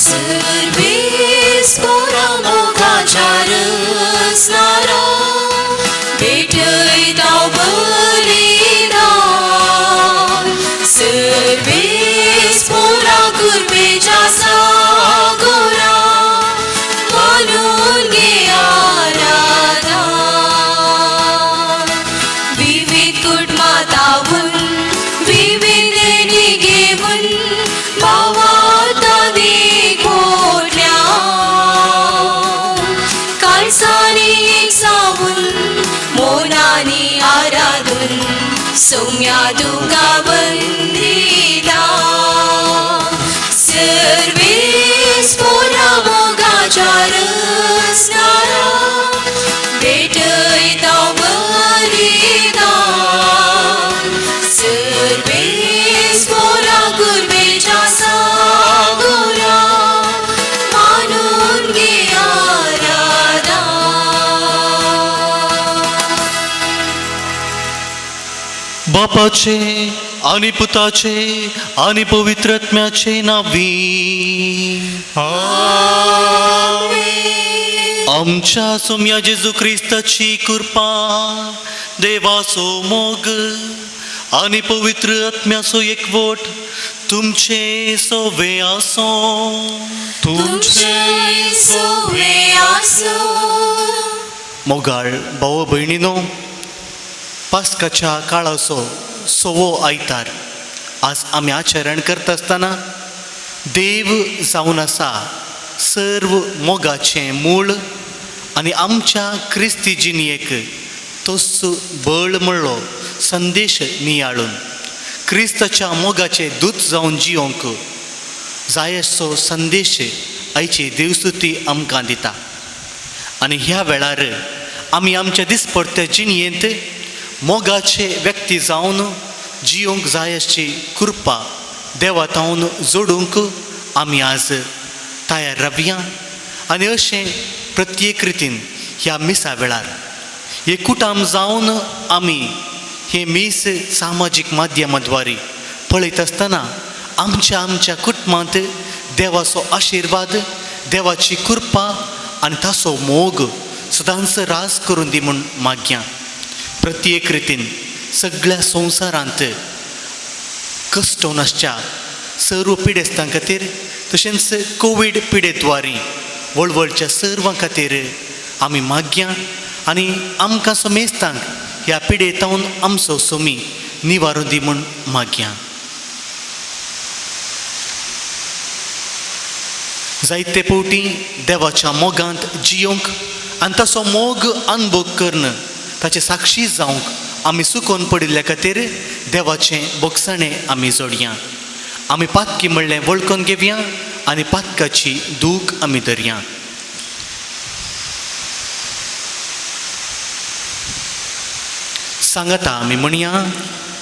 सर्वेस पोरामोगाच्या रसणारा भेटयता बलिदान सर्वेस पोरा कुर्बेच्या सागोरा मानून घे आराधन विविध कुटुंबातावून विविध देणी घेऊन भावाता देख मोठल्या काळसानी एक सावून मोनानी आराधून सौम्या तुका वंदिला सर्वेस पोरा मोगाच्या रसणारा भेटयता बलिदान सर्वेस पोरा कुर्बेच्या सागोरा मानून घे आराधन बापाचे आणि पुताचे आणि पवित्र आत्म्याचे नावी आमच्या सोम्या जेजू ख्रिस्ताची कृपा देवाचो मोग आणि पवित्र आत्म्याचो एकवट तुमचे सोवे आसो तुमचे सोवे आसो मोगाळ भाव भयणीनो पास्काच्या काळाचो सवो आयतार आज आमी आचरण करता आसतना देव जावन आसा सर्व मोगाचें मूळ आनी आमच्या क्रिस्ती जिणयेक तोच बळ म्हणलो संदेश नियाळून क्रिस्ताच्या मोगाचे दूत जावन जियोंक जाय असो संदेश आयची देवस्तुती आमकां दिता आनी ह्या वेळार आमी आमच्या दिसपडत्या जिणयेंत मोगाचे व्यक्ती जावन जियोंक जाय अशी कृपा देवातावन जोडूंक आमी आज तयार रावया आनी अशें प्रत्येक रितीन ह्या मिसा वेळार एकूटाम जावन आमी हे मीस सामाजीक माध्यमाद्वारे पळयत आसतना आमच्या कुटुंबांत देवाचो आशिर्वाद देवाची कृपा आनी ताचो मोग सदांच रास करून दी म्हूण मागया प्रत्येक रितीन सगळ्या संवसारांत कस्टोनासच्या सर्व पिडेस्तां खातीर तशेंच कोवीड पिडेद्वारी वळवळच्या सर्वां खातीर आमी मागया आनी आमकां समेस्तांक ह्या पिडेतावन आमचो सोमी निवारो दी म्हूण मागया जायते फावटी देवाच्या मोगांत जियोंक आनी ताचो मोग अनुभव करन ताचे साक्षी जावंक आमी सुकोवन पडिल्ल्या खातीर देवाचें बोगसाणें आमी जोडया आमी पातकी म्हणलें वळखून घेवया आनी पातकाची दूख आमी धरया सांगता आमी म्हणया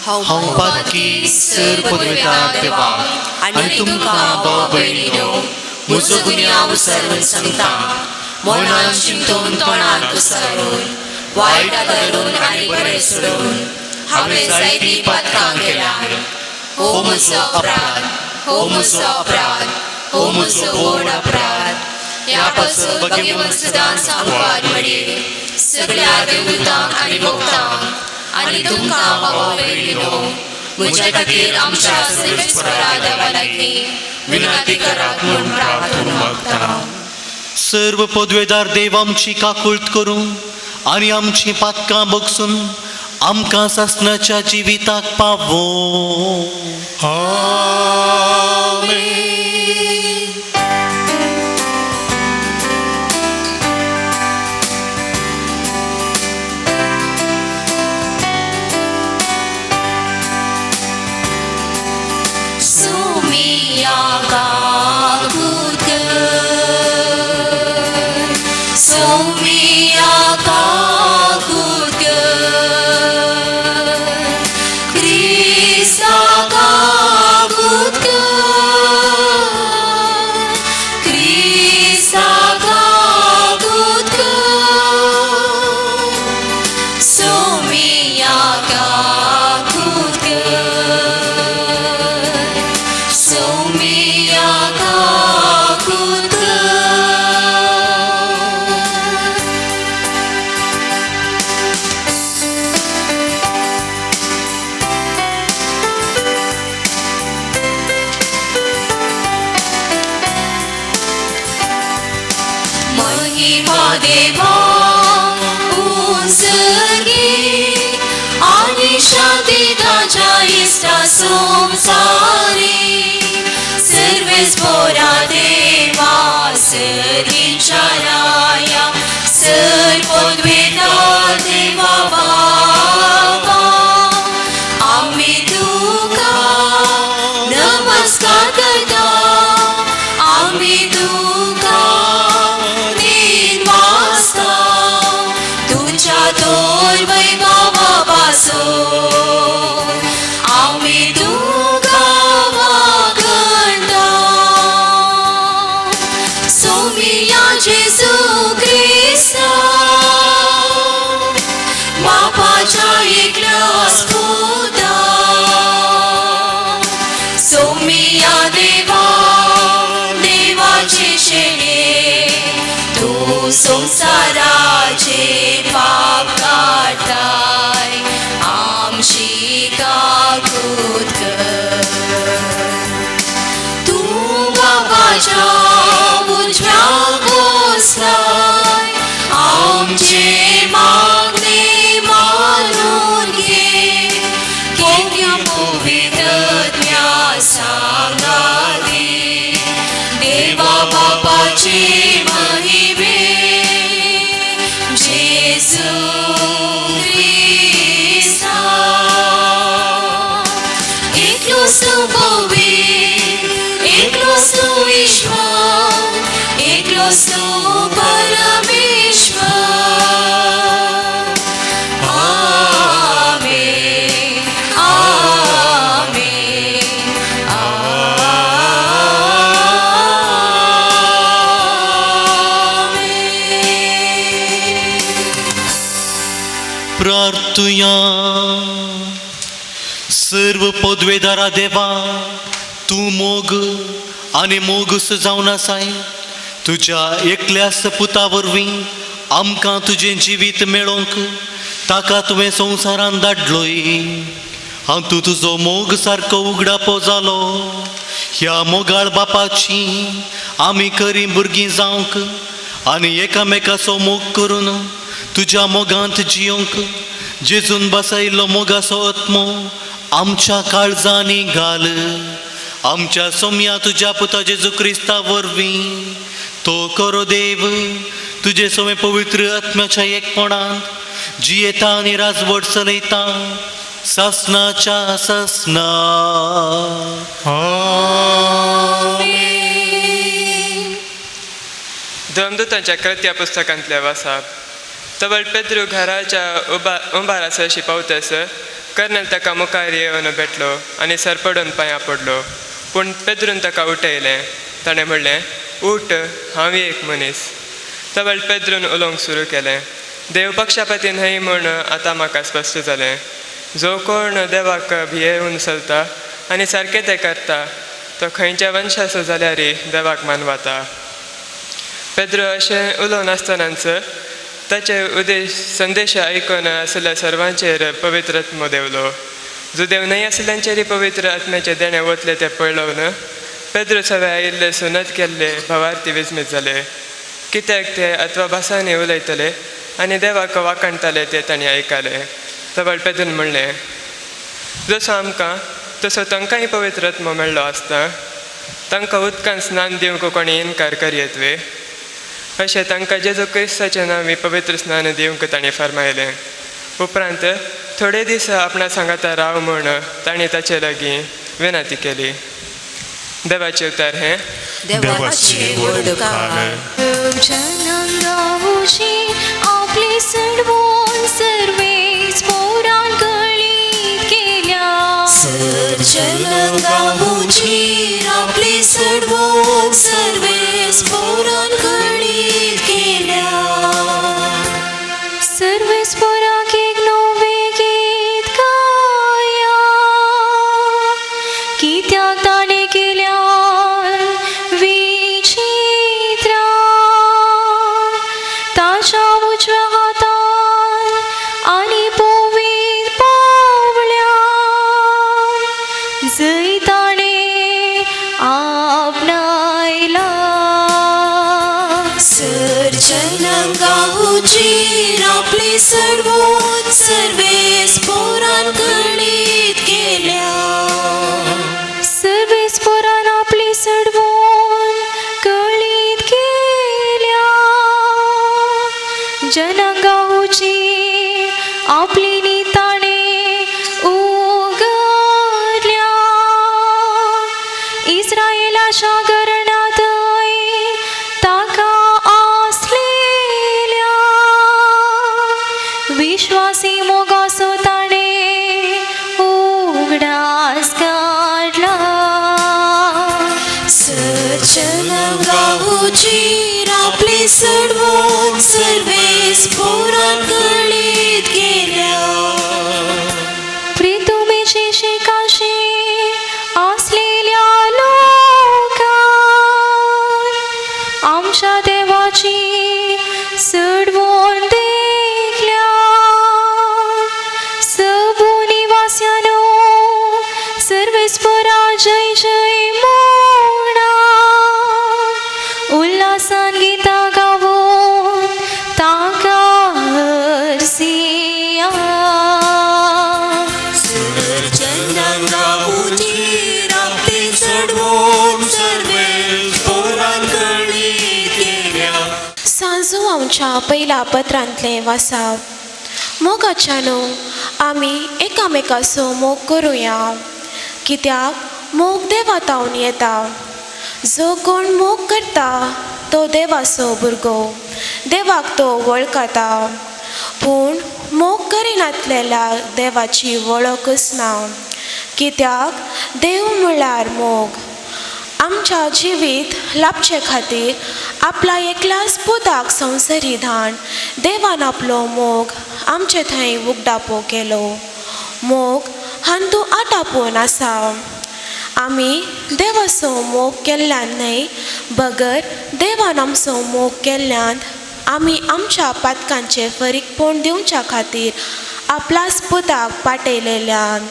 हांव पातकी सर पदवेकार देवा आनी तुमकां भाव भयणीनो म्हजो गुन्यांव विसरून सांगता मनान चिंतून तोंडान कुसरून वायटा धरून आनी बरें सोडून हांवें जायतीं पातकां केल्यार हो म्हजो अपराध हो म्हजो अपराध हो म्हजो व्हड अपराध ह्या पासून भगवंत सदांच सांगपाक मेळ्ळी सगळ्या देवतांक आनी भक्तांक आनी तुमकां भाव भयणीनो म्हज्या खातीर आमच्या सर्वेस्परा देवा लागीं विनंती करात म्हूण प्रार्थना मागता सर्व पदवेदार देव आमची काकुळट करूं आनी आमची पातकां बोगसून आमकां सासणाच्या जिविताक पावो आमेन सोमिया काकुळट सोमिया काकुळट क्रिस्ता काकुळट देवा उजगे आणि शांती ताच्या इष्टा संसारी सर्वेस पोरा देवा सर्वींच्या राया सर्वोद्वेदा देवा बाबा आम्ही तुका नमस्कार करता आम्ही तुका दिन वाजता तुझ्या तोर वैभवापासून आम्ही तुका वागणता सोमिया जेसू ख्रिस्ता बापाच्या एकल्या स्पुता सोमिया देवा देवाचे शेणे तू संसाराचे पाप काढताय आमची काकूत कर तू बाबाच्या उजव्या बसलाय आमचे मागणे मानून घे केल्या पवित्रत्या सांगावे देवा बापाचे महिमे जेसू ख्रिस्ता एकलो पवित्र एकलो ईश्वर एकलो परमेश्वर आमेन आमेन आमेन प्रार्थुया सर्व पदवेदारा देवा तू मोग आणि मोगूस जावन आसाय तुझ्या एकल्याच पुता वरवीं आमकां तुजें जिवीत मेळोवंक ताका तुवें संवसारान धाडलोय हांव तुजो मोग सारको उगडापो जालो ह्या मोगाळ बापाची आमी खरी भुरगीं जावंक आनी एकामेकाचो मोग करून तुज्या मोगांत जियोंक जेजून बसयल्लो मोगाचो आत्मो आमच्या काळजांनी घाल आमच्या सोम्या तुझ्या पुता जेजू क्रिस्ता वरवीं तो करो देव तुझे सोमे पवित्र आत्म्याच्या एकपणान जियेता आनी राजवट चलयता सासनाच्या सासना धर्मदूतांच्या कृत्या पुस्तकांतल्या वाचप तवळ पेद्रू घराच्या उबारासशी पावतस कर्नल ताका मुखार येवन भेटलो आनी सरपडून पांयां पडलो पूण पेद्रून ताका उठयलें ताणें म्हणलें उठ हांव एक मनीस तवळ पेद्रून उलोवंक सुरू केलें देव पक्षपाती न्हय म्हूण आतां म्हाका स्पश्ट जालें जो कोण देवाक भियेवून चलता आनी सारकें तें करता तो खंयच्या वंशाचो जाल्यारय देवाक मानवता पेद्रो अशें उलोवन आसतनाच ताचे संदेश आयकून आसल्या सर्वांचेर पवित्र आत्मो देवलो जो देव न्हय आसल्यांचेरय पवित्र आत्म्याचे देणे वतले ते पळोवन पेद्रो सवे आयिल्ले सुनत केल्ले भावार्थी विस्मीत जाले कित्याक ते अथवा भासांनी उलयतले आनी देवाक वाकणटाले ते तांणी आयकले तवळ पेद्रून म्हणलें जसो आमकां तसो तांकांय पवित्र आत्मो मेळ्ळो आसता तांकां उदकान स्नान दिवंक कोणी इन्कार करयत वे अशें तांकां जेजू क्रिस्ताचे नांवी पवित्र स्नान दिवंक ताणें फरमायलें उपरांत थोडे दीस आपणा सांगाता राव म्हूण ताणें ताचे लागीं विनंती केली देवाचे उतार हें देवाची वडकाय जनांगावशी आपले सडवून सर्वेच पोरां गळीत केल्या सर्जनगावची आपली सडवून सर्वेस पोरां गळीत केल्या सर्वेच पोरांक एक नवे गीत गाया कित्याक ताणें केल्या ताच्या उजव्या हातान आनी पवित्र पावल्यान जंय ताणें आपणाय जीर आपली सडवून सर्वेस पोरान गणित केल्या सर्वेस पोरान आपली सडवून कळीत केल्या जनांगाऊची आपली निताणे उगडल्या इस्रायेलाच्या घराण्यात ताका आसलेल्या विश्वासी मोगासो ताणे उगडास काढला सर्जनगाऊची आपली सडवून सर्वेस पोरान गणित केल्या प्रितुमेचे शिकाशे असलेल्या लोकांन आमच्या देवाची सडवून देखल्या सबू निवास्यानो सर्वेस्परा जय जय म्हणा उल्हासान गीता गावून ताका हरसिया सर्जनगाऊची आपली सडवून सर्वेस पोरान गणित केल्या सांजो आमच्या पयल्या पत्रांतले वाचप मोगाच्यानो आमी एकामेकाचो मोग करुया कित्याक मोग देवातावन येता जो कोण मोग करता तो देवाचो भुरगो देवाक तो वळखता पूण मोग करिनासलेल्या देवाची वळखच ना कित्याक देव म्हळ्यार मोग आमच्या जिवीत लाभचे खातीर आपला एकल्याच पुताक संवसारी धाण देवान आपलो मोग आमचे थंय उगडापो केलो मोग हांतू आटापून आसा आमी देवाचो मोग केल्ल्यान न्हय बगर देवान आमचो मोग केल्ल्यान आमी आमच्या पातकांचे फरीकपण दिवच्या खातीर आपल्याच पुताक पाटयलेल्यान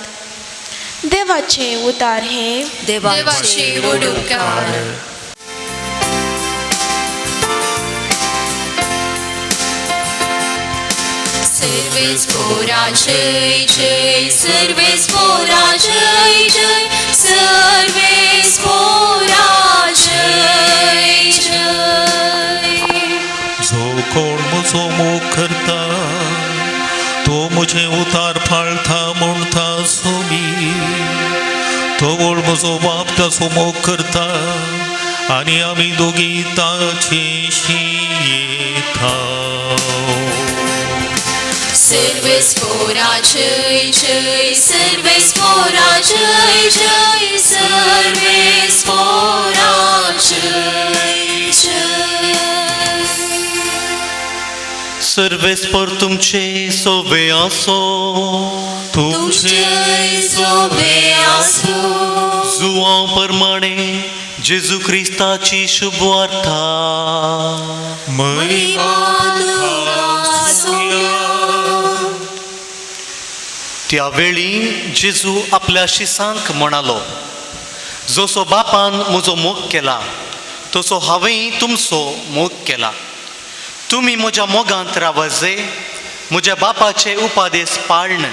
देवाचे उतार हे देवाचे वडुकार सर्वेस पोरा जय जय सर्वेस पोरा जय जय सर्वेस पोरा जय जय जो कोण म्हजो मोग करता तो म्हजे उतार फाळता म्हणटा सोमी तो वळ म्हजो बाप ताचो मोग करता आनी आमी दोगी ताचेशी येता सर्वेस पोरा जय जय सर्वेस पोरा जय जय सर्वेस पोरा जय जय सर्वेस्पर तुमचे सोबे आसो तुमचे सोबे आसो जुवां प्रमाणे जेजू क्रिस्ताची शुभवार्ता त्या वेळी जेजू आपल्या शिसांक म्हणालो जसो बापान म्हजो मोग केला तसो हांवें तुमचो मोग केला तुमी म्हज्या मोगांत रावजे म्हज्या बापाचे उपादेश पाळन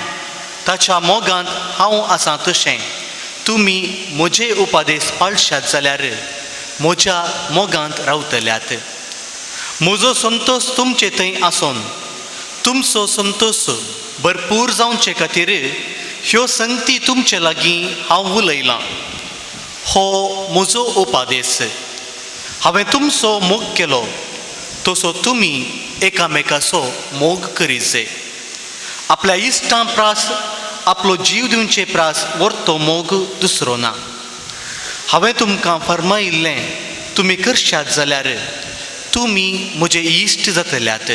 ताच्या मोगांत हांव आसां तशें तुमी म्हजे उपादेश पाळशात जाल्यार म्हज्या मोगांत रावतल्यात म्हजो संतोश तुमचे थंय आसोन तुमचो संतोश भरपूर जावचे खातीर ह्यो संगती तुमचे लागीं हांव उलयलां हो म्हजो उपादेश हांवें तुमचो मोग केलो तसो तुमी एकामेकाचो मोग करीचे आपल्या इश्टां प्रास आपलो जीव दिवचे प्रास व्हरतो मोग दुसरो ना हांवें तुमकां फर्मायिल्लें तुमी करशात जाल्यार तुमी म्हजे इश्ट जातल्यात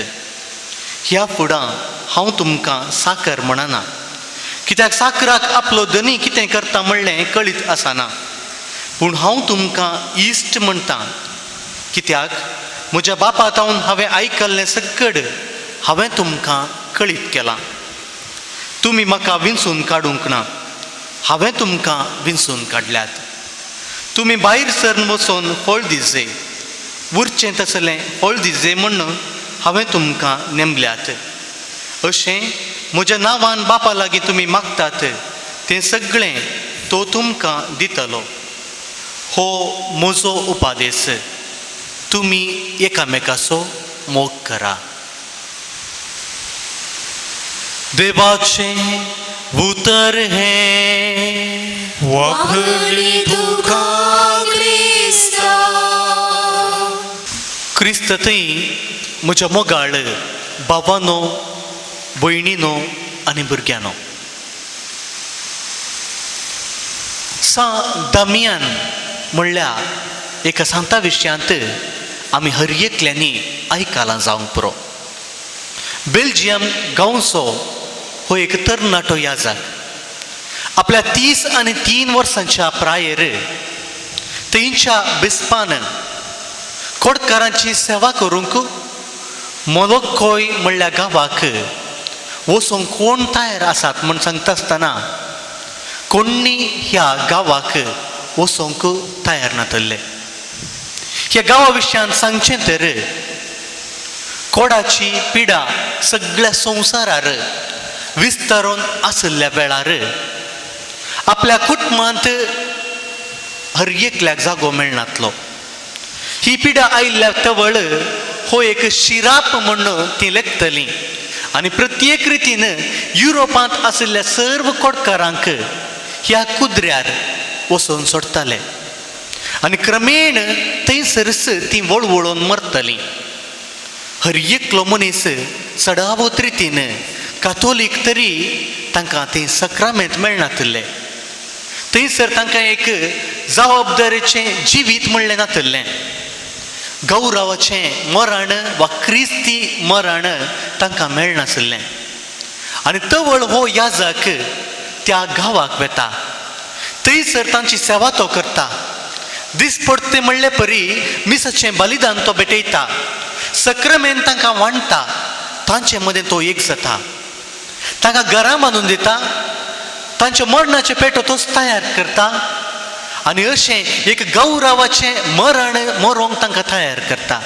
ह्या फुडां हांव तुमकां साकर म्हणना कित्याक साकराक आपलो धनी कितें करता म्हणलें कळीत आसना पूण हांव तुमकां इश्ट म्हणटा कित्याक म्हज्या बापा तावन हांवें आयकल्लें सकड हांवें तुमकां कळीत केलां तुमी म्हाका विंचून काडूंक ना हांवें तुमकां विंचून काडल्यात तुमी भायर सरून वचून फळ दिजे उरचें तसलें फळ दिजे म्हण हांवें तुमकां नेमल्यात. अशें म्हज्या नांवान बापा लागीं तुमी मागतात तें सगळें तो तुमकां दितलो. हो म्हजो उपादेश. तुमी एकामेकाचो मोग करा. देवाचें उतर हें वाखली तुका क्रिस्ता. क्रिस्त थंय म्हज्या मोगाळ भावानो, भयणीनो आनी भुरग्यानो. दामियान म्हणल्यार एका सांता विशयांत आमी हर एकल्यांनी आयकालां जावंक पुरो. बेल्जियम गांवचो हो एक तरणाटो याजक आपल्या 33 वर्सांच्या प्रायेर थंयच्या बिस्पान खोडकारांची सेवा करूंक मोलोक्कोय म्हणल्या गांवाक वचूंक कोण तयार आसात म्हण सांगता आसतना कोणी ह्या गांवाक वचूंक तयार नातले. ह्या गांवा विशयान सांगचें तर कोडाची पिडा सगळ्या संवसारार विस्तारून आसल्या वेळार आपल्या कुटुंबांत हर एकल्याक जागो मेळनातलो. ही पिडा आयिल्ल्या तवळ हो एक शिराप म्हणून ती लेखतली आनी प्रत्येक रितीन युरोपांत आशिल्ल्या सर्व कोडकारांक ह्या कुद्र्यार वचून सोडटाले आनी क्रमेण थंयसरच ती वळवळून मरतली. हर एकलो मनीस चडावत रितीन काथोलीक तरी तांकां तें सक्रामेंत मेळनातलें. थंयसर तांकां एक जबाबदारेचें जिवीत म्हणलें नातलें. गौरवाचें मरण वा क्रिस्ती मरण तांकां मेळनासलें. आनी तवळ हो याजक त्या गांवाक वेता. थंयसर तांची सेवा तो करता. दिसपडटे म्हणले परी मिसाचें बलिदान तो भेटयता. सक्रामेंत तांकां वांडटा. तांचे मदें तो एक जाता. तांकां घरां बांदून दिता. तांच्या मरणाचे पेटो तोच तयार करता आनी अशें एक गौरवाचें मरण मरोंक तांकां तयार करता.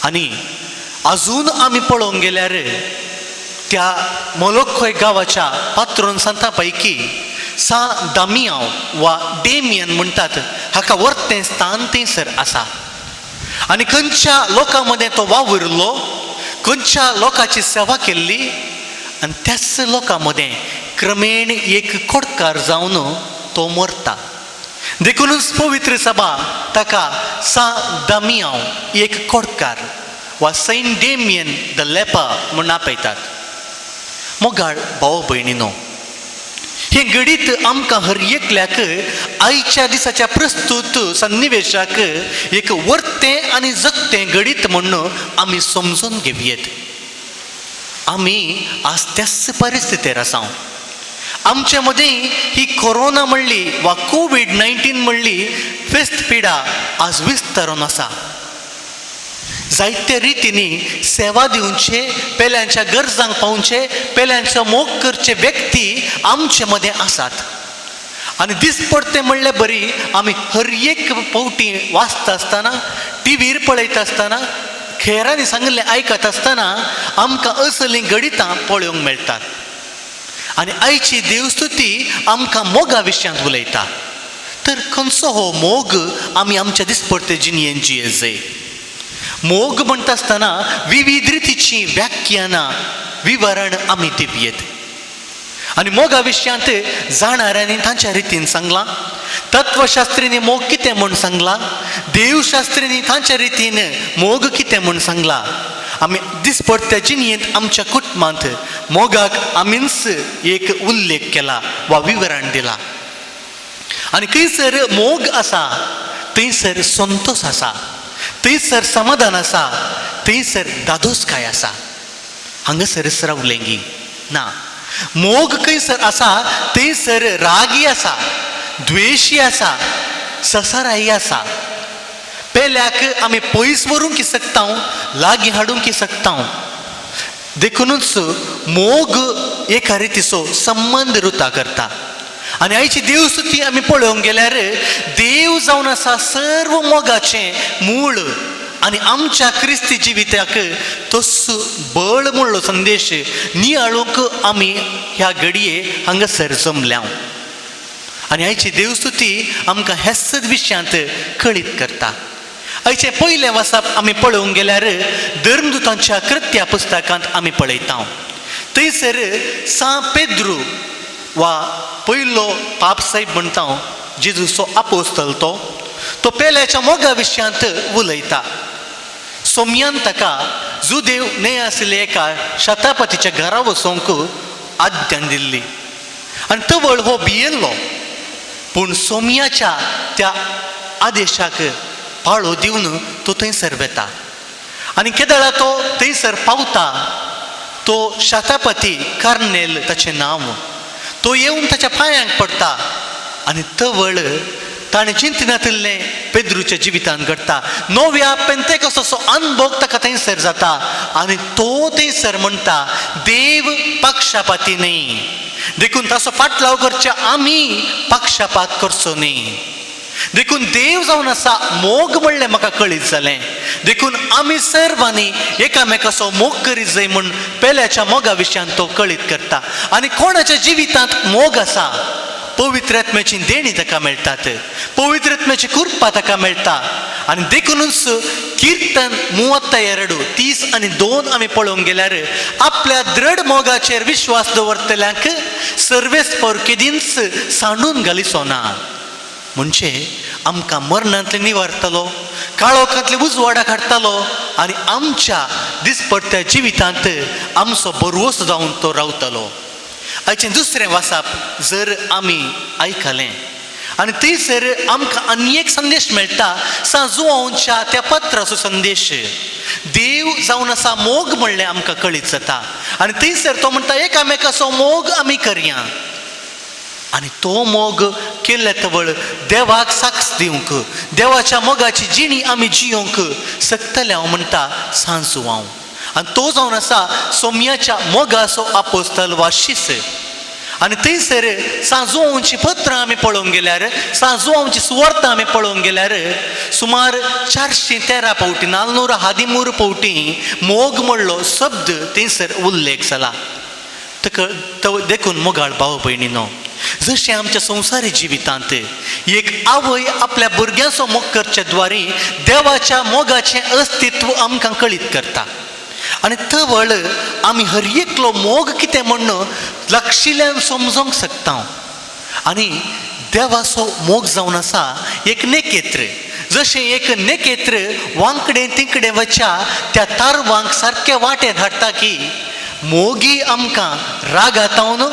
आनी आजून आमी पळोवंक गेल्यार त्या मोलोक्कोय गांवाच्या पात्रोन सांता पैकी दामियांव वा डेमियन म्हणटात हाका वर्तें स्थान थंयसर आसा. आनी खंयच्या लोकां मदें तो वावुरलो, खंयच्या लोकांची सेवा केल्ली आनी त्याच लोकां मदें क्रमेण एक खोडकार जावन तो मरता. देखूनच पवित्र सभा ताका दामियांव एक खोडकार वा सेंट डेमियन द लेपर म्हूण आपयतात. मोगाळ भाव भयणीनो, हे घडीत आमकां हर एकल्याक आयच्या दिसाच्या प्रस्तुत सन्निवेशाक एक वर्तें आनी जगतें घडीत म्हणून आमी समजून घेवयेत. आमी आज त्याच परिस्थितीर आसा. आमचे मदीं ही कोरोना म्हणली वा कोविड-19 म्हणली फेस्त पिडा आज विस्तारून आसा. जायत्या रितींनी सेवा दिवचे, पेल्यांच्या गरजांक पावचे, पेल्यांचो मोग करचे व्यक्ती आमचे मदें आसात. आनी दिसपडटे म्हणले बरी आमी हर एक फावटी वाचता आसतना, टीव्हीर पळयता आसतना, खेरांनी सांगलें आयकत आसतना आमकां असलीं घडितां पळोवंक मेळटात. आनी आयची देवस्तुती आमकां मोगा विशयांत उलयता. तर खंयचो हो मोग आमी आमच्या दिसपडटे जिणेंत जियेत जाय. मोग म्हणटा आसतना विविध रितीची व्याख्यानां विवरण आमी दिवयेत. आनी मोगा विशयांत जाणाऱ्यांनी तांच्या रितीन सांगलां, तत्वशास्त्रींनी मोग कितें म्हूण सांगलां, देवशास्त्रींनी तांच्या रितीन मोग कितें म्हूण सांगलां. आमी दिसपडट्या जिणेंत आमच्या कुटुंबांत मोगाक आमीच एक उल्लेख केला वा विवरण दिलां. आनी खंयसर मोग आसा थंयसर संतोश आसा, थंयसर समाधान आसा, थंयसर दादोसकाय आसा. हांगासर रावलेंगी ना. मोग खंयसर आसा थंयसर रागी आसा, द्वेशी आसा, ससाराई आसा. पेल्याक आमी पयस व्हरूंक शकता, लागीं हाडूंक शकता. देखूनच मोग एका रितीचो संबंद रुता करता. आनी आयची देवस्तुती आमी पळोवंक गेल्यार देव जावन आसा सर्व मोगाचें मूळ आनी आमच्या क्रिस्ती जिविताक तस्सो बळ म्हणलो संदेश नियाळूंक आमी ह्या घडये हांगासर जमल्या आनी आयची देवस्तुती आमकां हेच विशयांत कळीत करता. आयचे पयले वसाप आमी पळोवंक गेल्यार धर्मदुतांच्या कृत्या पुस्तकांत आमी पळयता. थंयसर सा पेद्रू वा पयलो पाप साहेब म्हणटा जेजूचो आपोस्तल तो पेल्याच्या मोगा विशयांत उलयता. सोमयान ताका जुदेव न्हय आसले एका शतापतीच्या घरा वचोंक आज्ञा दिल्ली आनी तवळ हो भियेल्लो. पूण सोमयाच्या त्या आदेशाक पाळो दिवन तो थंयसर वेता आनी केदळा तो थंयसर पावता. तो शतापती कार्नेल ताचें नांव. तो येवन ताच्या पांयांक पडटा आनी तवळ ताणें चिंतनातलें पेद्रूच्या जिवितान घडटा. नव्या पेंतेकोस्ताचो अनुभव ताका थंयसर जाता आनी तो थंयसर म्हणटा देव पक्षपाती न्ही, देखून ताचो फाटलाव करचे आमी पक्षपात करचो न्ही. देखून देव जावन आसा मोग म्हणलें म्हाका कळीत जालें. देखून आमी सर्वांनी एकामेकाचो मोग करीत जाय म्हूण पेल्याच्या मोगा विशयान तो कळीत करता. आनी कोणाच्या जिवितांत मोग आसा पवित्र आत्म्याची देणी ताका मेळटात, पवित्र आत्म्याची कृपा ताका मेळटा. आनी देखूनच किर्तन 32:30 आनी 2 आमी पळोवंक गेल्यार आपल्या दृढ मोगाचेर विश्वास दवरतल्यांक सर्वेस्पर केदींच सांडून घालिचो ना. म्हणजे आमकां मरणांतले निवारतलो, काळोखांतले उजवाडाक हाडटलो आनी आमच्या दिसपट्ट्या जिवितांत आमचो बरवोस जावन तो रावतलो. आयचें दुसरें वासाप जर आमी आयकलें आनी थंयसर आमकां आनी एक संदेश मेळटा सांजुआंच्या त्या पत्राचो संदेश. देव जावन आसा मोग म्हणलें आमकां कळीत जाता आनी थंयसर तो म्हणटा एकामेकाचो मोग आमी करया. आनी तो मोग केल्ले तवळ देवाक साक्ष दिवंक, देवाच्या मोगाची जिणी आमी जियोंक सकतले हांव म्हणटा सांजुआंव. आनी तो जावन आसा सोमयाच्या मोगाचो आपोस्तल वा शिस. आनी थंयसर सांजुआंवची पत्रां आमी पळोवंक गेल्यार, सांजुआंवची सुवार्ता आमी पळोवंक गेल्यार सुमार 413 फावटी 413 फावटी मोग म्हणलो शब्द थंयसर उल्लेख जाला. देखून मोगाळ भाव भयणीनो, जशें आमच्या संवसारी जिवितांत एक आवय आपल्या भुरग्याचो मोग करचे द्वारे देवाच्या मोगाचें अस्तित्व आमकां कळीत करता आनी तवळ आमी हर एकलो मोग कितें म्हणून लक्षिल्ल्यान समजोंक शकता. आनी देवाचो मोग जावन आसा एक नेकेत्र. जशें एक नेकेत्र वांकडें तिंकडें वच्या त्या तारवांक सारके वाटेन हाडटा की मोगी आमकां रागातावन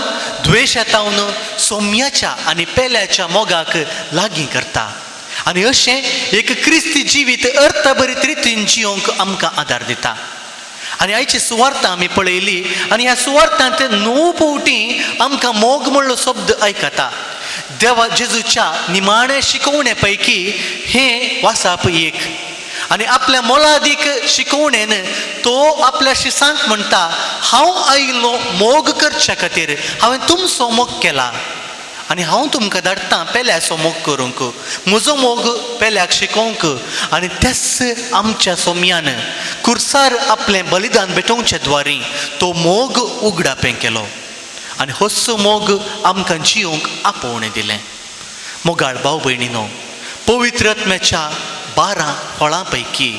द्वेशातावन सोम्याच्या आनी पेल्याच्या मोगाक लागीं करता. आनी अशें एक क्रिस्ती जिवीत अर्थभरीत रितीन जियोंक आमकां आदार दिता. आनी आयची सुवार्ता आमी पळयली आनी ह्या सुवार्थांत 9 फावटी आमकां मोग म्हणलो शब्द आयकता. देवा जेजूच्या निमाणे शिकवणे पैकी हें वासाप एक. आनी आपल्या मोलादीक शिकवणेन तो आपल्या शिसांक म्हणटा हांव आयिल्लो मोग करच्या खातीर, हांवें तुमचो मोग केला आनी हांव तुमकां धाडटां पेल्याचो मोग करूंक, म्हजो मोग पेल्याक शिकोवंक. आनी तेच आमच्या सोम्यान कुर्सार आपलें बलिदान भेटोवचे द्वारे तो मोग उगडापें केलो आनी होच मोग आमकां जियोंक आपोवणें दिलें. मोगाळ भाव भयणीनो, पवित्र आत्म्याच्या 12 फळां पैकी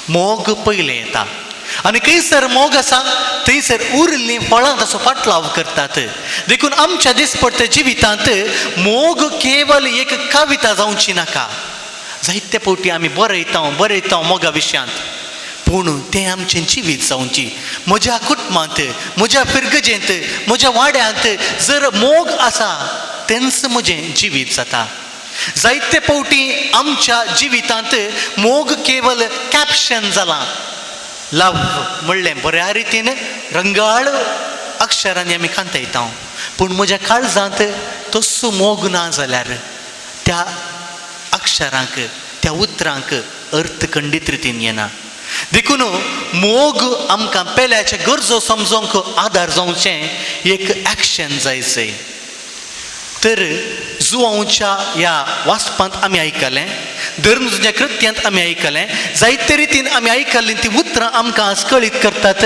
मोग पयलें येता आनी खंयसर मोग आसा थंयसर उरिल्लीं फळां ताचो फाटलाव करतात. देखून आमच्या दिसपट्टे जिवितांत मोग केवल एक कविता जावची नाका. जायते फावटी आमी बरयता मोगा विशयांत, पूण तें आमचें जिवीत जावची. म्हज्या कुटुंबांत, म्हज्या पिरगजेंत, म्हज्या वाड्यांत जर मोग आसा तेंच म्हजें जिवीत जाता. जायते फावटी आमच्या जिवितांत मोग केवल कॅप्शन जालां. लव म्हणलें बऱ्या रितीन रंगाळ अक्षरांनी आमी कांतयता, पूण म्हज्या काळजांत तसो मोग ना जाल्यार त्या अक्षरांक, त्या उतरांक अर्थ खंडीत रितीन येना. देखून मोग आमकां पेल्याचे गरजो समजोंक आदार जावचें एक एक्शन जायचें. तर जुआंवच्या ह्या वाचपांत आमी आयकलें धर्मजुन्या कृत्यांत आमी आयकलें, जायते रितीन आमी आयकल्लीं ती उतरां आमकां आज कळीत करतात.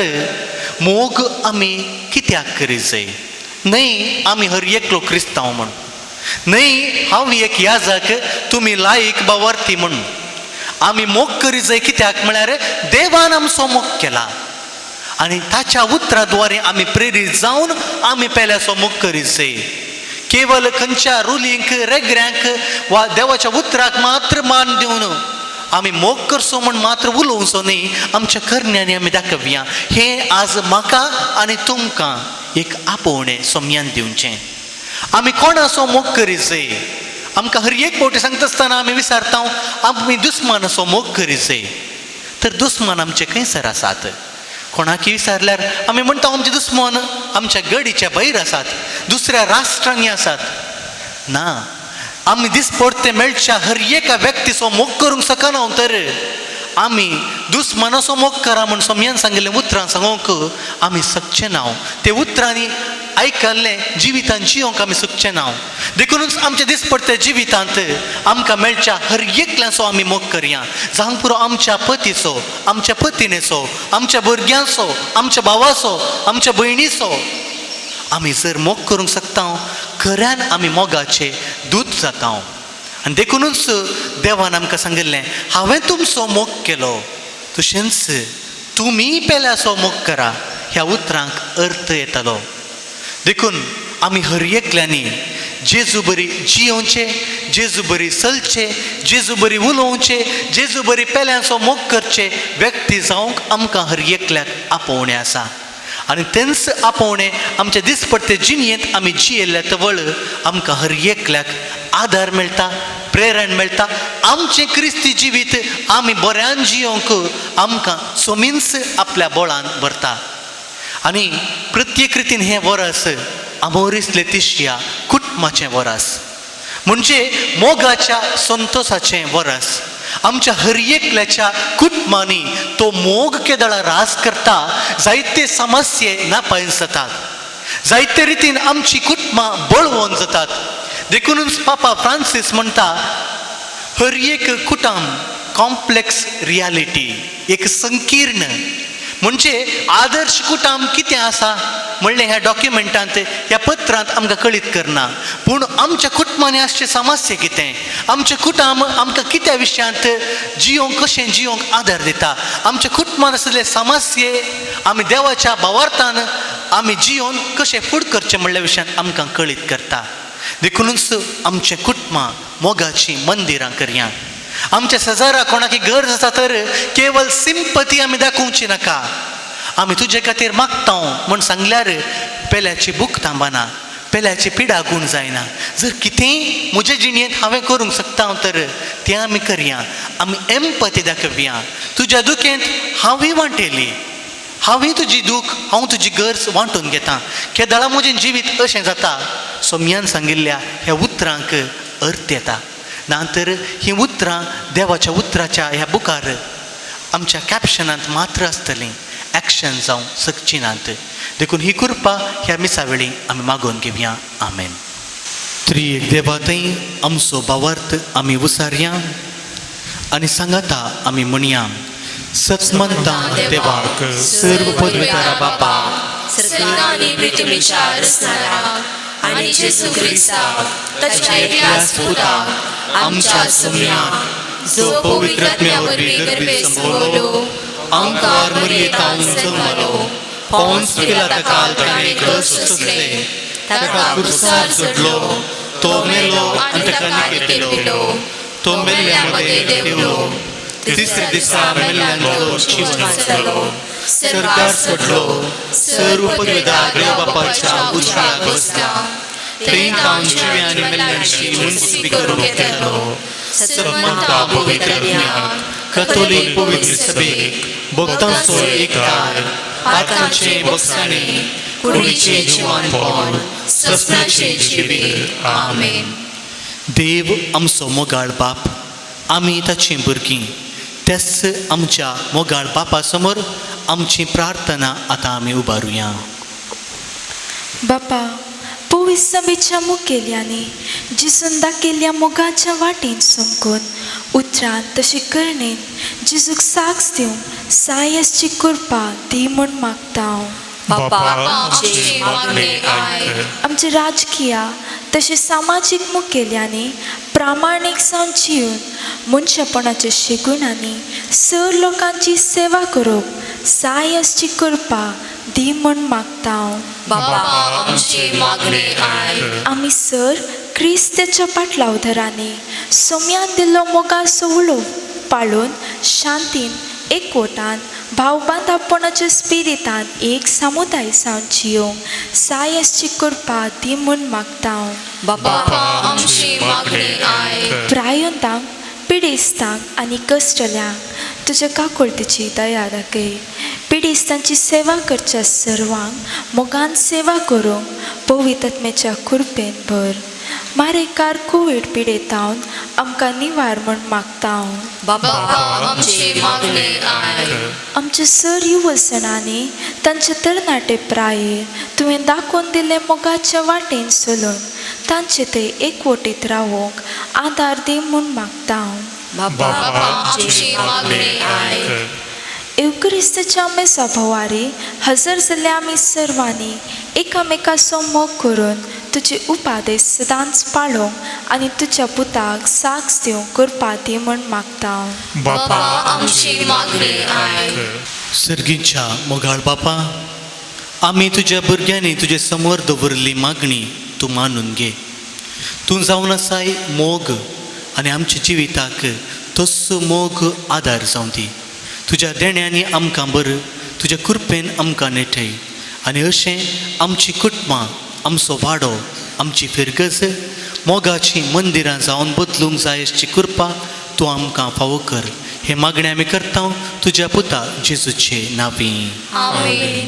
मोग आमी कित्याक करीत जाय? न्हय आमी हर एकलो क्रिस्तांव म्हण, न्हय हांव एक याजक, तुमी लायक वा वर्ती म्हण. आमी मोग करीत जाय कित्याक म्हळ्यार देवान आमचो मोग केला आनी ताच्या उतराद्वारे आमी प्रेरीत जावन आमी पेल्याचो मोग करीत जाय. केवळ खंयच्या रुलींक रेगऱ्यांक वा देवाच्या उतराक मात्र मान दिवन आमी मोग करचो म्हण मात्र उलोवचो न्ही, आमच्या करण्यांनी आमी दाखोवया. हें आज म्हाका आनी तुमकां एक आपोवणें सोम्यान दिवचें. आमी कोणाचो मोग करीत जाय? आमकां हर एक फावटी सांगता आसतना आमी विचारता आमी दुस्मानाचो मोग करीत जाय. तर दुस्मान आमचे खंयसर आसात? कोणाकय विचारल्यार आमी म्हणटा आमचे दुस्मान आमच्या गडीच्या भायर आसात, दुसऱ्या राष्ट्रांनी आसात. ना, आमी दिसपडते मेळच्या हर एका व्यक्तीचो मोग करूंक शकना. तर आमी दुस्मानाचो मोग करा म्हण सोम्यान सांगिल्लें उतरां सांगूंक आमी शकचे ना. ते उतरांनी आयकल्लें जिवितांत जियोंक आमी शकचे ना. देखूनच आमच्या दिसपडते जिवितांत आमकां मेळच्या हर एकल्याचो आमी मोग करया. जावं पुरो आमच्या पतीचो, आमच्या पत्नीचो, आमच्या भुरग्यांचो, आमच्या भावाचो, आमच्या भयणीचो. आमी जर मोग करूंक शकता खऱ्यान आमी मोगाचे दूत जाता. आनी देखूनच देवान आमकां सांगिल्लें, हांवें तुमचो मोग केलो तशेंच तुमी पेल्याचो मोग करा. ह्या उतरांक अर्थ येतलो. देखून आमी हर एकल्यांनी जेजू बरी जियोवचें, जेजू बरी चलचें, जेजू बरी उलोवचें, जेजू बरी पेल्याचो मोग करचें व्यक्ती जावंक आमकां हर एकल्याक आपोवणें आसा. आनी तेंच आपोवणें आमच्या दिसपडते जिणेंत आमी जियेल्या तवळ आमकां हर एकल्याक आदार मेळटा, प्रेरण मेळटा. आमचें क्रिस्ती जिवीत आमी बऱ्यान जियोंक आमकां सोमींच आपल्या बोळान भरता. आनी प्रत्येक रितीन हें वरस अमोरिस लेतिशिया कुटुंबाचें वरस, म्हणजे मोगाच्या संतोषाचें वरस. आमच्या हर एकल्याच्या कुटुंबांनी तो मोग केदळा रास करता. जायते समस्ये नापायन जातात, जायते रितीन आमची कुटुंबां बळवून जातात. देखूनच पापा फ्रांसीस म्हणटा, हर एक कुटुंब कॉम्प्लेक्स रियालिटी, एक संकीर्ण. म्हणजे आदर्श कुटुंब कितें आसा म्हणलें ह्या डॉक्युमेंटांत, ह्या पत्रांत आमकां कळीत करना. पूण आमच्या कुटुंबांनी आसचे समस्या कितें, आमचें कुटुंब आमकां कित्या विशयांत जियोंक, कशें जियोंक आदार दिता, आमच्या कुटुंबांत आसले समस्ये आमी देवाच्या भावार्थान आमी जियोन कशें फूड करचें म्हणल्या विशयांत आमकां कळीत करता. देखूनच आमचें कुटुंबां मोगाची मंदिरां करया. आमच्या शेजारा कोणाकी गरज आसा तर केवळ सिंपती आमी दाखोवची नाका. आमी तुजे खातीर मागता म्हण सांगल्यार पेल्याची भूक थांबना, पेल्याची पिडा गूण जायना. जर कितेंय म्हजे जिणेंत हांवें करूंक शकता तर तें आमी करया. आमी एम्पती दाखोवया. तुज्या दुखेंत हांवूय वांटेली, हांवूय तुजी दूख, हांव तुजी गरज वांटून घेता. केदळा म्हजें जिवीत अशें जाता. सोम्यान सांगिल्ल्या ह्या उतरांक अर्थ येता. नातर हीं उतरां देवाच्या उतराच्या ह्या बुकार आमच्या कॅप्शनांत मात्र आसतलीं, एक्शन जावं शकची नात. देखून ही कृपा ह्या मिसा वेळी आमी मागून घेवया. आमेन. त्रिएक देवा थंय आमचो भावार्थ आमी उसारया आनी सांगाता आमी म्हणया, सत्मंता देवाक सर्व पदवेकारा बापा, सत्ता आणि पृथ्वीच्या रचणारा आणि जेजू ख्रिस्ताक ताच्या एकल्या पुताक आमच्या सुम्याक जो पवित्रात्म्या वरवीं गर्भे संभोवलो, अंकार मरियेंतान जल्मलो, पोंस पिलाता काल ताणें कष्ट सोंसले, ताका क्रुसार चडलो, तो मेलो आनी ताका निकेत केलो, तो मेल्ल्या मध्ये देवलो, तिसऱ्या दिसा मेल्ल्यांचो जिवन जालो, सरकार सोडलो, सर्व पदवेदार देव बापाच्या उजवाडाक बसला, थंय तावन जिव्या आनी मेल्ल्यांची मुनसिबी करून घेतलो. सत्मंता पवित्र ज्ञान कॅथोलीक पवित्र सभेक भक्तांचो एकठांय, पातकांचे बगसाणे, कुडीचे जिवनपण, सपनाचे जिवीत. आमेन. देव आमचो मोगाळ बाप, आमी ताची भुरगीं. तेच आमच्या मोगाळ बापा समोर आमची प्रार्थना आतां आमी उबारुया. बापा, पवित्र सभेच्या मुखेल्यांनी जिसून दाखयल्ल्या मोगाच्या वाटेन समकून उतरान तशी करणेन जेजूक साक्ष दिवंक सायसची कृपा दी म्हूण मागता हांव. बापा आमची मागणी आयक. आमचे राजकीय तशें सामाजीक मुखेल्यांनी प्रामाणीक जावन जिवन मनशापणाचे शेगुणांनी सर लोकांची सेवा करप सायसची कृपा दी म्हूण मागता हांव. बापा आमची मागणी आयक. आमी सर क्रिस्ताच्या पाटलावधरांनी सोम्यान दिल्लो मोगाचो उलोव पाळून शांतीन एकवटान भावबांधपणाच्या स्पिरितान एक समुदाय जावन जियोंक सायसची कृपा दी म्हूण मागता हांव. बापा आमची मागणी आयक. प्रायुंतांक पिडेस्तांक आनी कश्टल्यांक तुज्या काकुळतीची दया दाखय. पिडेस्तांची सेवा करच्या सर्वांक मोगान सेवा करूंक पवित्रत्मेच्या कृपेन भर. मारेकार कोवीड पिडेतावन आमकां निवार म्हूण मागता हांव. बापा आमची मागणी आयक. आमच्या सर युवसणांनी तांचे तरणाटे प्रायेर तुवें दाखोवन दिले मोगाच्या वाटेन चलून तांचे ते एकवटीत रावोंक आदार दी म्हूण मागता हांव. बापा आमची मागणी आयक. एवक्रिस्ताच्या आमे सभावारी हजर जाल्ले आमी सर्वांनी एकामेकाचो मोग करून तुजे उपादेश सदांच पाळोवंक आनी तुज्या पुताक साक्ष दिवंक कृपा दी म्हूण मागता हांव. बापा आमची मागणी आयक. सर्गीच्या मोगाळ बापा, आमी तुज्या भुरग्यांनी तुजे समोर दवरली मागणी तूं मानून घे. तूं जावन आसाय मोग आनी आमच्या जिविताक तस्सो मोग आदार जावं दी. तुज्या देण्यांनी आमकां बरं, तुज्या कृपेन आमकां नेटय आनी अशें आमची कुटुंबां, आमचो वाडो, आमची फिरगज मोगाची मंदिरां जावन बदलूंक जाय अशी कृपा तूं आमकां फावो कर. हे मागणें आमी करता तुज्या पुता जेजूचे नांवी. आमीन.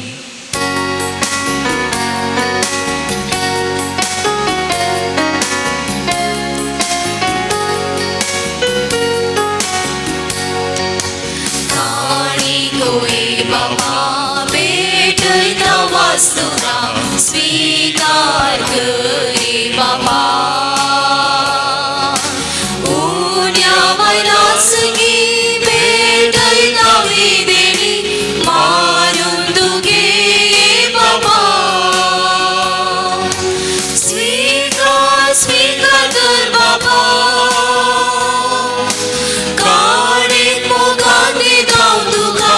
बाबा भेटता वास्तुरा स्वीकार करे बाबा. उन्या वैरासगी भेटता विदेणी मारून तुगे बाबा. स्वीकार स्वीकार कर बाबा. काणेक मोगाने दाव तुका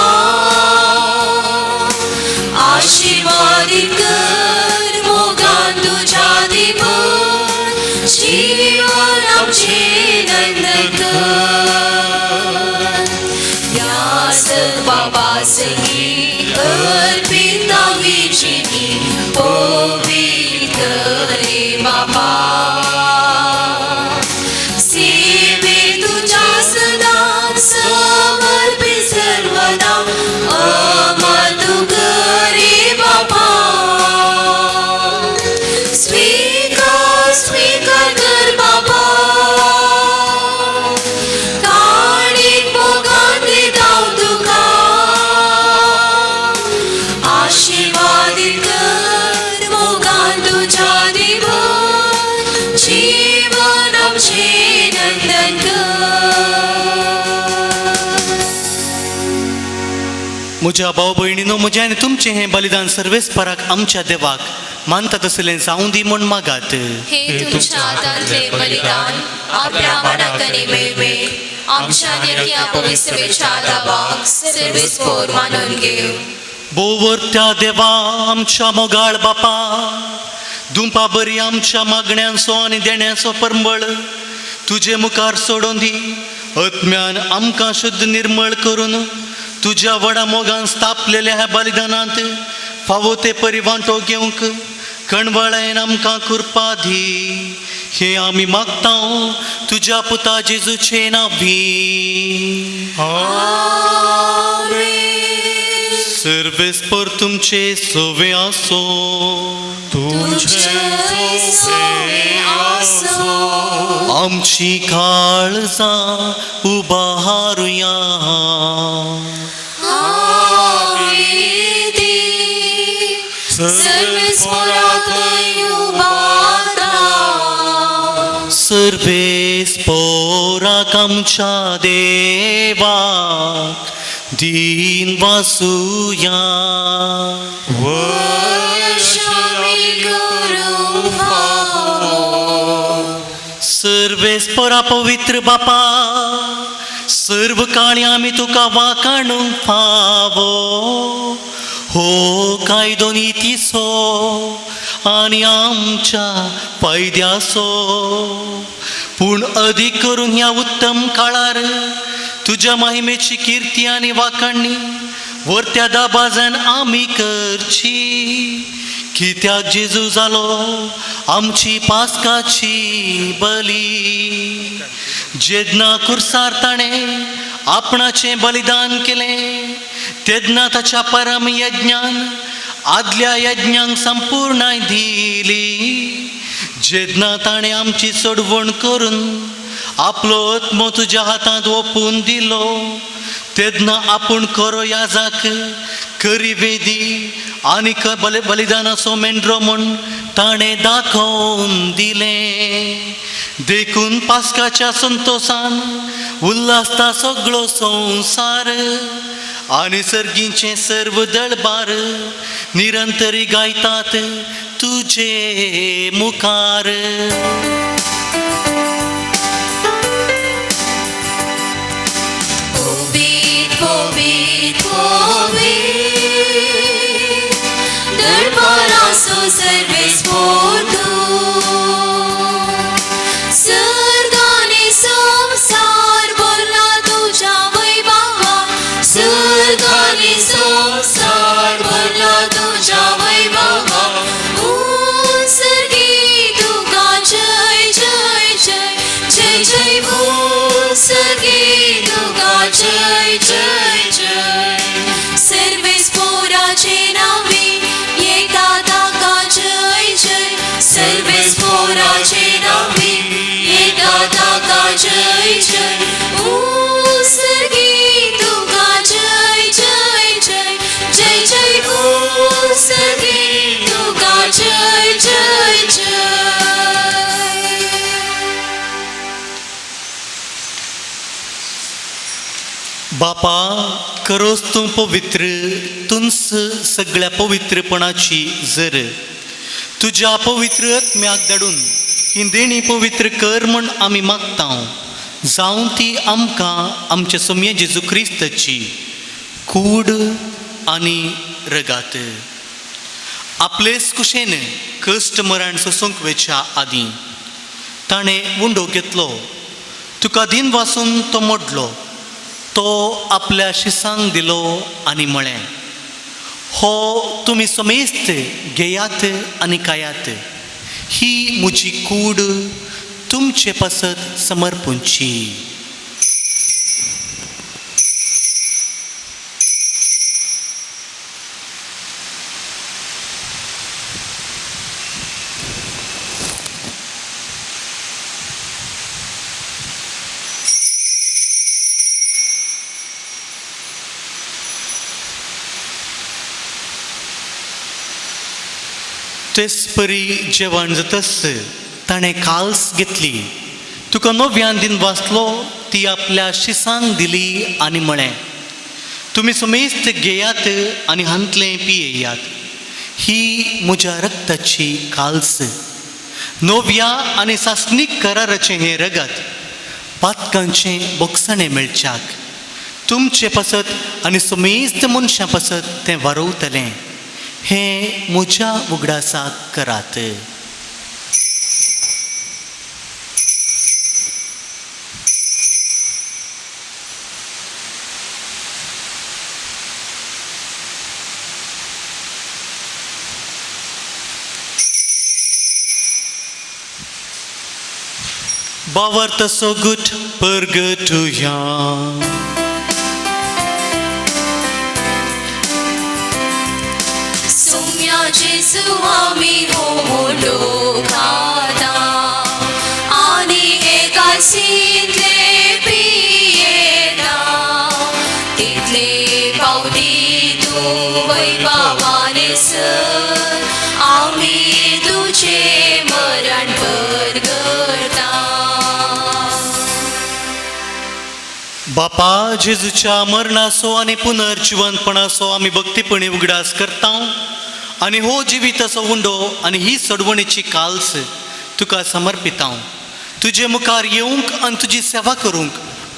आशीर्वादित कर मोगान तुझ्या दिवन जीवन आमचे नंदन कर. यास बाबा संगी अर्पित विचिनी पवित्र रे बाबा. सेवे तुझ्या सदा समर्पित सर्वदा अमर तू करे बाबा. स्वीकार स्वीकार कर बाबा. काणीक मोगाने दाव तुका आशीर्वादित कर मोगान तुझ्या दिवन जीवन आमचे नंदन कर. म्हज्या भाव भयणीनो, म्हजें आनी तुमचें हें बलिदान सर्वेस्पराक आमच्या देवाक मानता तसलें जावं दी म्हूण मागात. हे तुमच्या हातांतले बलिदान आपल्या मनाकने मेळवे आमच्या निर्या पवित्रतेच्या दावाक सर्वेस्पोर मानून घेव. बोवर्त्या देवा आमच्या मोगाळ बापा, दुंपा बरी आमच्या मागण्यांचो आनी देण्याचो परंबळ तुजे मुखार सोडून दी. आत्म्यान आमकां शुद्ध निर्मळ करून तुज्या व्हडा मोगान स्थापलेल्या ह्या बलिदानांत फावो ते परी वांटो घेवंक कणवळेन आमकां कृपा दी. हे आमी मागता तुज्या पुता जेजूचे नांवी. सर्वेस्पर तुमचे सोवे आसो. आमची काळजां उबारुया. सर्वेस्पोराक देवाक आमच्या देवाक दीन वासुया. सर्वेस्परा पवित्र बापा, सर्व काळी आमी तुका वाखाणूंक फावो. हो कायदो नितीसो आनी आमच्या फायद्याचो, पूण अदीक करून ह्या उत्तम काळार तुज्या महिमेची कीर्ती आनी वाखाणणी वर्त्या दाबाजान आमी करची. कित्याक जेजू जालो आमची पास्काची बली. जेन्ना कुर्सार ताणें आपणाचें बलिदान केलें तेन्ना ताच्या परम यज्ञान आदल्या यज्ञांक संपूर्णाय दिली. जेन्ना ताणें आमची सोडवण करून आपलो आत्मो तुज्या हातांत ओपून दिलो तेन्ना आपूण खरो याजक, खरी वेदी आनी बलिदानाचो मेंढरो म्हूण ताणें दाखोवन दिलें. देखून पास्काच्या संतोषान उल्हासता सगळो संवसार आनी सर्गीचे सर्व दळबार निरंतरी गायतात तुजे मुखार. सर्वेस्पोर सर्गाने संसार बोलला तुझ्या वैभवा. सर्गाने संसार बोलला तुझ्या वैभवा. सर्गी तुका जय जय जय जय जय. सर्गी तुका जय जय जय. सर्वेस्पोराचे नावे येतात जय जय. सर्वेस्पोराचे नावे येतात जय जय. सर्गी तुका जय जय जय जय जय. सर्गी तुका जय जय जय. बापा, करोस तूं पवित्र, तुंस सगळ्या पवित्रपणाची जर. तुज्या पवित्र आत्म्याक धाडून ही देणी पवित्र कर म्हूण आमी मागता. जावं ती आमकां आमचे सोम्य जेजू क्रिस्ताची कूड आनी रगात. आपलेच कुशेन कश्ट मरण सोसूंक वेच्या आदीं ताणें उंडो घेतलो. तुका दिन वासून तो मोडलो. तो आपल्या शिसांक दिलो आनी म्हळें, हो तुमी समेस्त घेयात आनी खायात. ही म्हजी कूड तुमचे पासत समर्पूंची. तेच परी जेवण जातस ताणें काल्स घेतली. तुका नव्यान दिन वाचलो ती आपल्या शिसांक दिली आनी म्हळें, तुमी समेस्त घेयात आनी हांतलें पियेयात. ही म्हज्या रक्ताची काल्स, नव्या आनी सासनीक कराराचें हें रगत पातकांचें बोगसणें मेळच्याक तुमचे पासत आनी समेस्त मनशां पासत तें वारवतलें. हें म्हज्या उगडासाक करात. बावर तसो गुट परगटुया. जेजू आमी होमलो खाता आनी एकासीतले पियेता. तितले पावटी तूं वैभवाने सर आमी तुझे मरण परगटा. बापा जेजूच्या मरणाचो आनी पुनर्जिवंतपणाचो आमी भक्तीपणी उगडास करता आनी हो जिविताचो उंडो आनी ही सोडवणेची काल्स तुका समर्पिता. तुजे मुखार येवंक आनी तुजी सेवा करूंक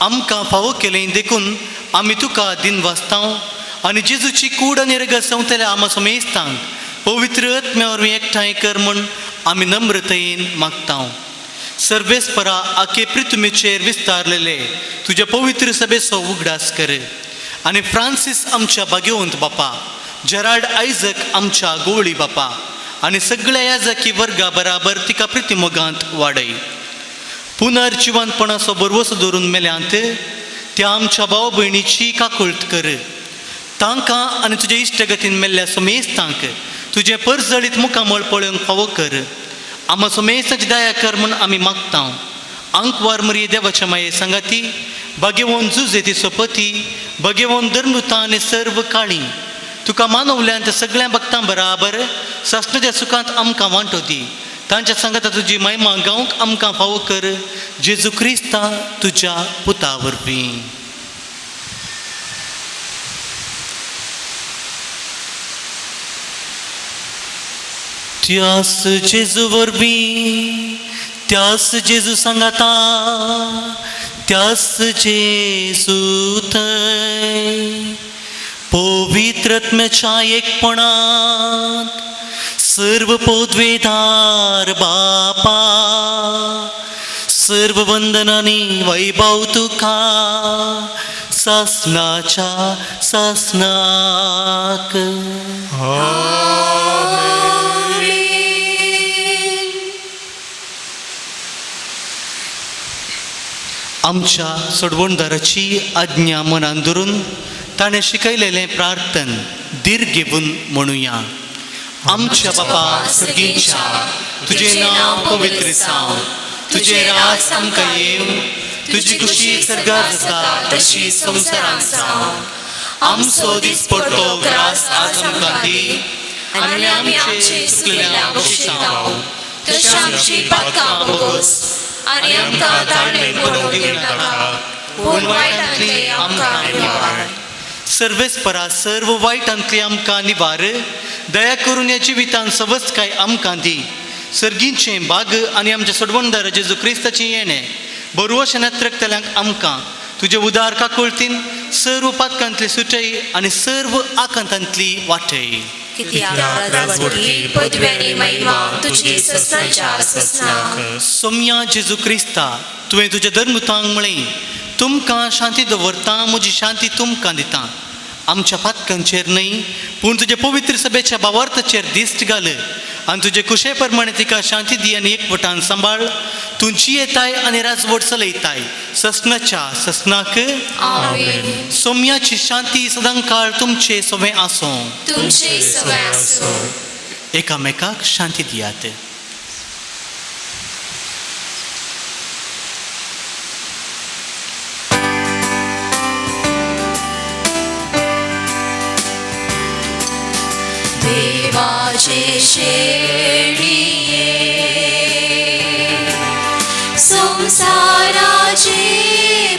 आमकां फावो केलें देखून आमी तुका दिन वाचता आनी जेजूची कूड आनी रगत संवतल्या आमा समेस्तांक पवित्र आत्म्या वरवीं एकठांय कर म्हूण आमी नम्रतायेन मागता. सर्वेस्परा आखे पृथ्वीचेर विस्तारलेले तुज्या पवित्र सभेचो उगडास कर आनी फ्रांसीस आमच्या भाग्यवंत बापा, जेराल्ड आयझक आमच्या गोवळी बापा आनी सगळ्या याजकी वर्गा बराबर तिका प्रितीमोगांत वाडय. पुनर्जिवंतपणाचो बरवसो धरून मेल्यांत त्या आमच्या भाव भयणीची काकुळट कर. तांकां आनी तुज्या इश्टगतीन मेल्ल्या समेस्तांक तुजें परजळीत मुखामळ पळोवंक फावो कर. आमा समेस्ताची दया कर म्हूण आमी मागता. आंकवार मरी देवाच्या माये सांगाती, भाग्यवंत जुजेती सोपती, भाग्यवंत धर्मृता आनी सर्व काळी तुका मानवल्यांत सगळ्या भक्तां बराबर सासणाच्या सुखांत आमकां वांटो दी. तांच्या सांगाता तुजी महिमा गावंक आमकां फावो कर. जेजू क्रिस्ता तुज्या पुता वरवीं. त्यास जेजू वरवीं, त्यास जेजू सांगाता, त्यास जेजू थंय पवित्र आत्म्याच्या एकपणांत सर्व पदवेदार बापा, सर्व वंदनांनी वैभव तुका सासणाच्या सासणाक. आमच्या सोडवणदाराची आज्ञा मनान धरून ताणें शिकयलेलें प्रार्थन धीर घेवन म्हणुया. आमच्या बापा सर्गीच्या, तुजें नांव पवित्र जावं, तुजें राज आमकां येवं, तुजी खुशी सर्गार जाता तशी संवसारांत जावं. आमचो दिसपडटो ग्रास आज आमकां दी आनी आमी आमचे चुकलेल्यांक बक्षितांव, तशें आमची पातकां बोगोस आनी आमकां ताळमेळ पडोवंक दिवं नाका, पूण वायटांतले आमकां निवार. सर्वेस्परा सर्व वायटांतली आमकां निवार. दया करून ह्या जिवितांत सवस्काय आमकां दी. सर्गीचें भाग आनी आमच्या सोडवणदार जेजू क्रिस्ताचें येणें बरोवशें नत्रकतल्यांक आमकां तुजे उदार काकुळतीन सर्व पातकांतली सुटय आनी सर्व आकांतांतली वाटय. सोम्या जेजू क्रिस्ता, तुवें तुज्या धर्मतांक म्हळें, तुमकां शांती दवरता, म्हजी शांती तुमकां दिता. आमच्या पातकांचेर न्हय पूण तुजे पवित्र सभेच्या भावार्थाचेर दिश्ट घाल आनी तुजे कुशे प्रमाणे तिका शांती दी आनी एकवटान सांबाळ. तुमची येताय आनी राजवट चलयताय ससनाच्या ससनाक. सोम्याची शांती सदांकाळ तुमचे सवे आसूं. एकामेकाक शांती दियात. देवाचे शेळिये, संसाराचे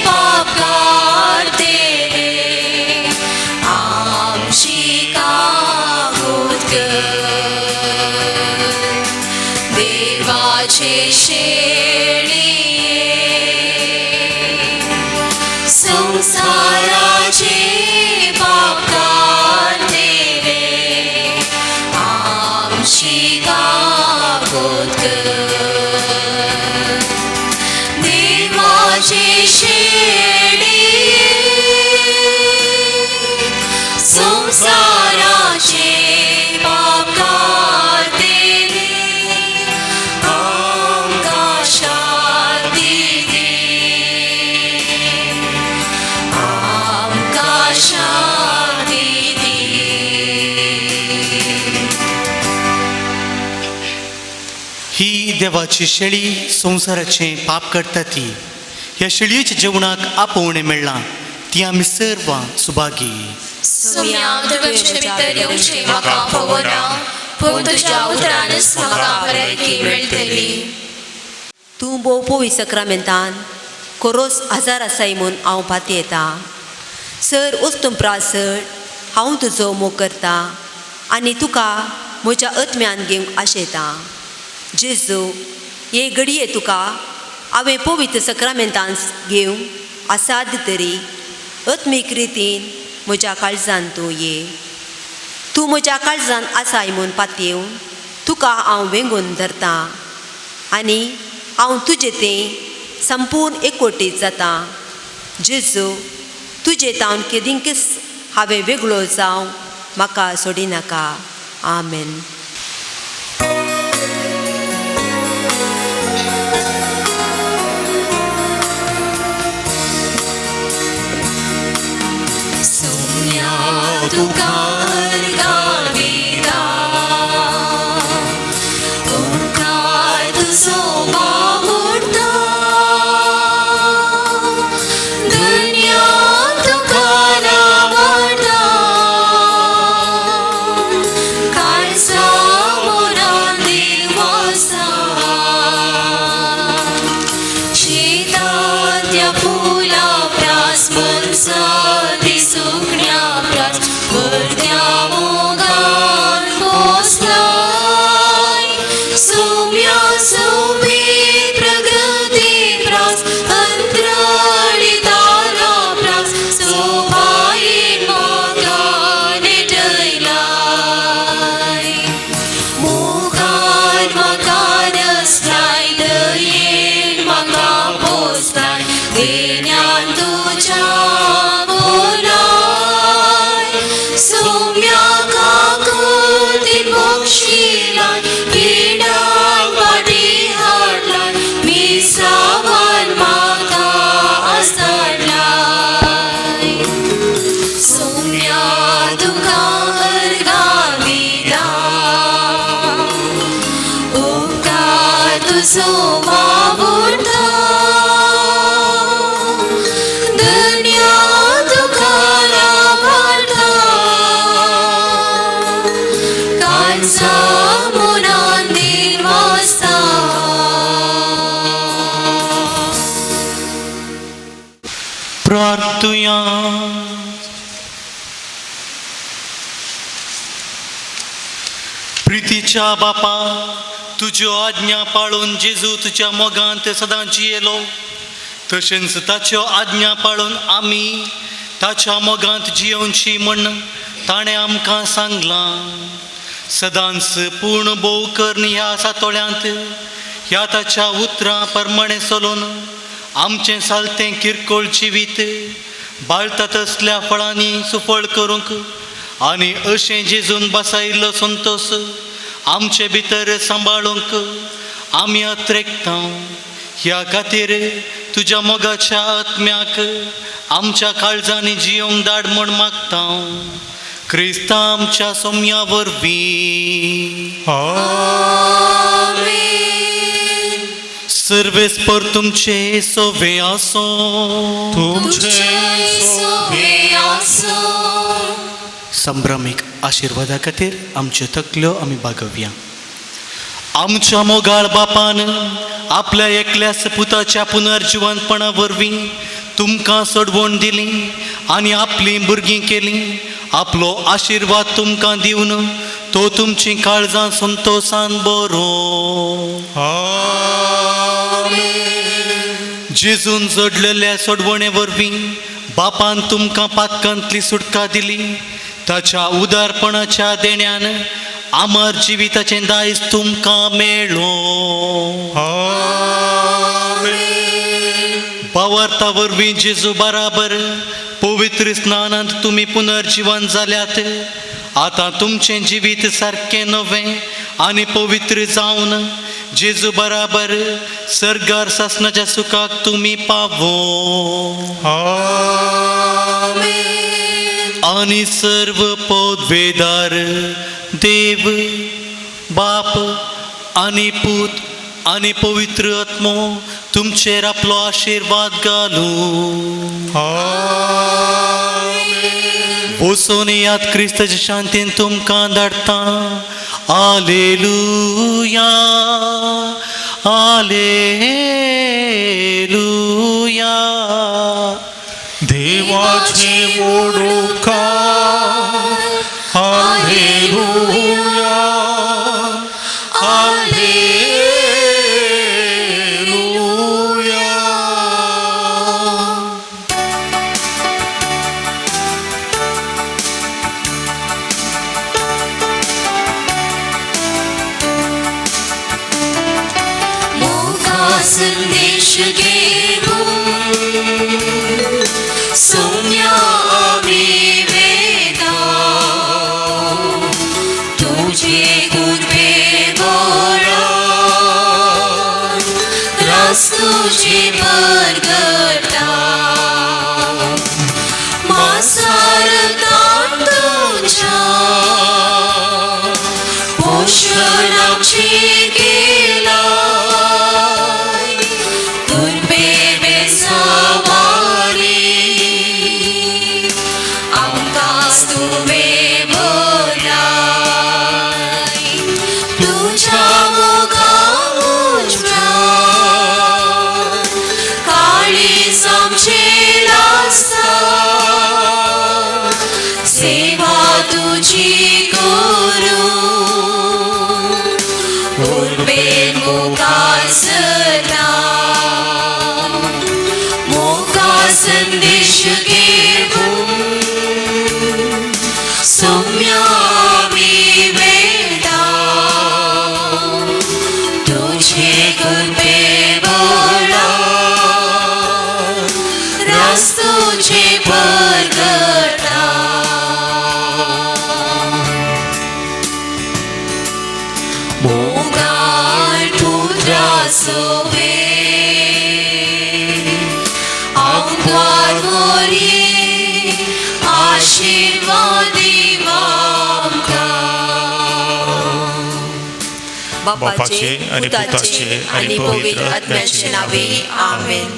पाप काढतेले, आमची काकूत कर. देवाचे शेळिये, संसाराचे पाप काढतेले, आमची काकूत कर. देवाचे शेळिये, संसाराचे पाप काढतेले, आमकां शांती दी, आमकां शांती दी. ही देवाची शेळी संवसाराचें पाप करता ती. ह्या शेळयेच्या जेवणाक आपोवणें मेळ्ळां ती आमी सर्वां सुभागी. सोम्या तुजे भितर येवचें म्हाका फावो ना, पूण तुज्या उतरानच म्हाका बरेकी मेळटली. तूं भोव पवित्र सक्रामेंतान कोरोस आजार आसाय म्हूण हांव पाती येता सर वस्तूम प्रासड हांव तुजो मोग करता आनी तुका म्हज्या आत्म्यान घेवंक आशेता जेजू हे घडये तुका हांवें पवित्र सक्रामेंतान घेवंक आसाद तरी आत्मीक रितीन म्हज्या काळजान तूं ये तूं म्हज्या काळजान आसाय म्हूण पातयेवन तुका हांव वेंगून धरता आनी हांव तुजें तें संपूर्ण एकवटीत जाता जेजू तुजे तावन केदींकच हांवें वेगळो जावं म्हाका सोडिनाका आमेन. प्रार्थुया. प्रितीच्या बापा तुज्यो आज्ञा पाळून जेजू तुज्या मोगांत सदांच येलो तशेंच ताच्यो आज्ञा पाळून आमी ताच्या मोगांत जियोवची म्हण ताणें आमकां सांगलां. सदांच पूर्ण भोव करन ह्या सातोळ्यांत ह्या ताच्या उतरां प्रमाणें चलोवन आमचें सालतें किरकोळ जिवीत बाळटा तसल्या फळांनी सुफळ करूंक आनी अशें जेजून बसायिल्लो संतोश आमचे भितर सांबाळूंक आमी अत्रेकता. ह्या खातीर तुज्या मोगाच्या आत्म्याक आमच्या काळजांनी जियोंक धाड म्हूण मागता. क्रिस्ता आमच्या सोम्या वरवीं. सर्वेस्पर तुमचे सोवे आसो. संभ्रमीक आशिर्वादा खातीर आमच्यो तकल्यो आमी बागोवया. आमच्या मोगाळ बापान आपल्या एकल्याच पुताच्या पुनर्जिवंतपणा वरवीं तुमकां सोडवण दिली आनी आपली भुरगीं केली. आपलो आशिर्वाद तुमकां दिवन तो तुमची काळजां संतोषान बरो. जेजून जोडलेल्या सोडवणे वरवीं बापान तुमकां पातकांतली सुटका दिली. ताच्या उदारपणाच्या देण्यान अमर जिविताचें दायज तुमकां मेळ्ळो. भावार्था वरवीं जेजू बराबर पवित्र स्नानांत तुमी पुनर्जीवन जाल्यात. आतां तुमचें जिवीत सारकें नवें आनी पवित्र जावन जेजू बराबर सर्गार सासणाच्या सुखाक तुमी पावो. आनी सर्व पदवेदार देव बाप आनी पूत आनी पवित्र आत्मो तुमचेर आपलो आशिर्वाद घालू. वचून यात क्रिस्ताच्या शांतीन तुमकां धाडटा. Hallelujah hallelujah. देवाचे मोडूकार हालेलुया हालेलुया. मोगा संदेश घेऊन सौम्या आम्ही वेदा तुझे गुरबे बोला रास तुझे बरगटा मासारता तुझ्या पोषणाची गेला तुर्बे बेसावारी आमकास तुमे बोलाय तुझ्या मोगा उजव्या काळीज आमचे लासा सेवा तुझी करू उर्बे मोगासना मोगा संदेश घेऊन सौम्या आम्ही वेडा तुझे गुरबे बोला रास तुझे बरगटा मोगाळ पुत्रा सोवे आमद्वार मोरी आशीर्वादी बापाचे आणि पुताचे आणि पवित्र आत्म्याचे नावे. आमेन.